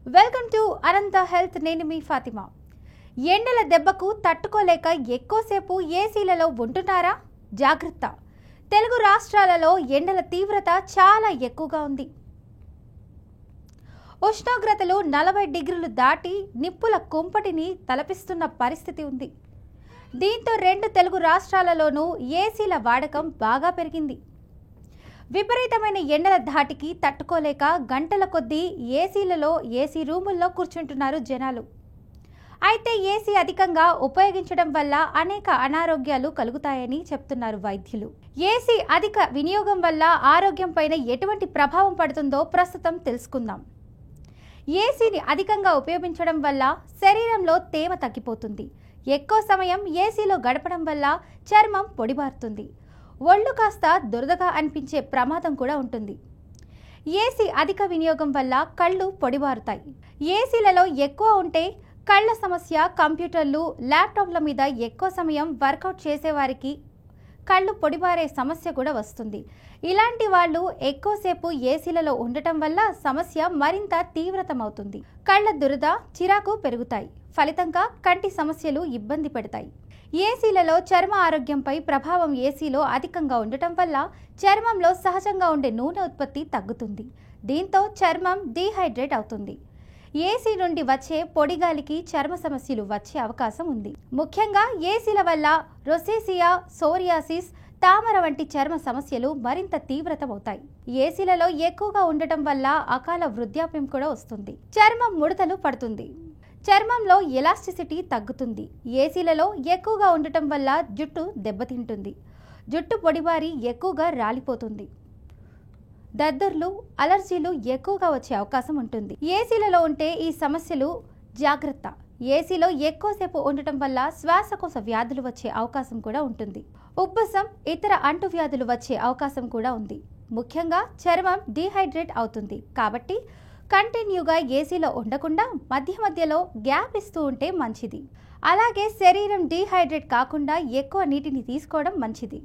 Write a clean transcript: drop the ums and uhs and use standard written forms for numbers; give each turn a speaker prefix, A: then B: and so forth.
A: Welcome to Anantha health. నేను మీ ఫాతిమా. ఎండల దెబ్బకు తట్టుకోలేక ఎక్కువసేపు ఏసీలలో ఉంటున్నారా? జాగ్రత్త. తెలుగు రాష్ట్రాలలో ఎండల తీవ్రత చాలా ఎక్కువగా ఉంది. ఉష్ణోగ్రతలు 40 డిగ్రీలు దాటి నిప్పుల కుంపటిని తలపిస్తున్న పరిస్థితి ఉంది. దీంతో 2 తెలుగు రాష్ట్రాలలోనూ ఏసీల వాడకం బాగా పెరిగింది. విపరీతమైన ఎండల ధాటికి తట్టుకోలేక గంటల కొద్దీ ఏసీ రూముల్లో కూర్చుంటున్నారు జనాలు. అయితే ఏసీ అధికంగా ఉపయోగించడం వల్ల అనేక అనారోగ్యాలు కలుగుతాయని చెప్తున్నారు వైద్యులు. ఏసీ అధిక వినియోగం వల్ల ఆరోగ్యం పైన ఎటువంటి ప్రభావం పడుతుందో ప్రస్తుతం తెలుసుకుందాం. ఏసీని అధికంగా ఉపయోగించడం వల్ల శరీరంలో తేమ తగ్గిపోతుంది. ఎక్కువ సమయం ఏసీలో గడపడం వల్ల చర్మం పొడిబారుతుంది. ఒళ్ళు కాస్త దురదగా అనిపించే ప్రమాదం కూడా ఉంటుంది. ఏసీ అధిక వినియోగం వల్ల కళ్ళు పొడిబారుతాయి. ఏసీలలో ఎక్కువ ఉంటే కళ్ళ సమస్య, కంప్యూటర్లు, ల్యాప్టాప్ల మీద ఎక్కువ సమయం వర్కౌట్ చేసేవారికి కళ్ళు పొడిబారే సమస్య కూడా వస్తుంది. ఇలాంటి వాళ్ళు ఎక్కువసేపు ఏసీలలో ఉండటం వల్ల సమస్య మరింత తీవ్రతమవుతుంది. కళ్ళ దురద, చిరాకు పెరుగుతాయి. ఫలితంగా కంటి సమస్యలు ఇబ్బంది పెడతాయి. ఏసీలలో చర్మ ఆరోగ్యంపై ప్రభావం ఏసీలో అధికంగా ఉండటం వల్ల చర్మంలో సహజంగా ఉండే నూనె ఉత్పత్తి తగ్గుతుంది. దీంతో చర్మం డీహైడ్రేట్ అవుతుంది. ఏసీ నుండి వచ్చే పొడిగాలికి చర్మ సమస్యలు వచ్చే అవకాశం ఉంది. ముఖ్యంగా ఏసీల వల్ల రొసేసియా, సోరియాసిస్, తామర వంటి చర్మ సమస్యలు మరింత తీవ్రతమవుతాయి. ఏసీలలో ఎక్కువగా ఉండటం వల్ల అకాల వృద్ధాప్యం కూడా వస్తుంది. చర్మం ముడతలు పడుతుంది. చర్మంలో ఎలాస్టిసిటీ తగ్గుతుంది. ఏసీలలో ఎక్కువగా ఉండటం వల్ల జుట్టు దెబ్బతింటుంది. జుట్టు పొడిబారి ఎక్కువగా రాలిపోతుంది. దద్దుర్లు, అలర్జీలు ఎక్కువగా వచ్చే అవకాశం ఉంటుంది. ఏసీలలో ఉంటే ఈ సమస్యలు జాగ్రత్త. ఏసీలో ఎక్కువసేపు ఉండటం వల్ల శ్వాసకోశ వ్యాధులు వచ్చే అవకాశం కూడా ఉంటుంది. ఉబ్బసం, ఇతర అంటువ్యాధులు వచ్చే అవకాశం కూడా ఉంది. ముఖ్యంగా చర్మం డీహైడ్రేట్ అవుతుంది. కాబట్టి కంటిన్యూగా ఏసీలో ఉండకుండా మధ్యలో గ్యాప్ ఇస్తూ ఉంటే మంచిది. అలాగే శరీరం డీహైడ్రేట్ కాకుండా ఎక్కువ నీటిని తీసుకోవడం మంచిది.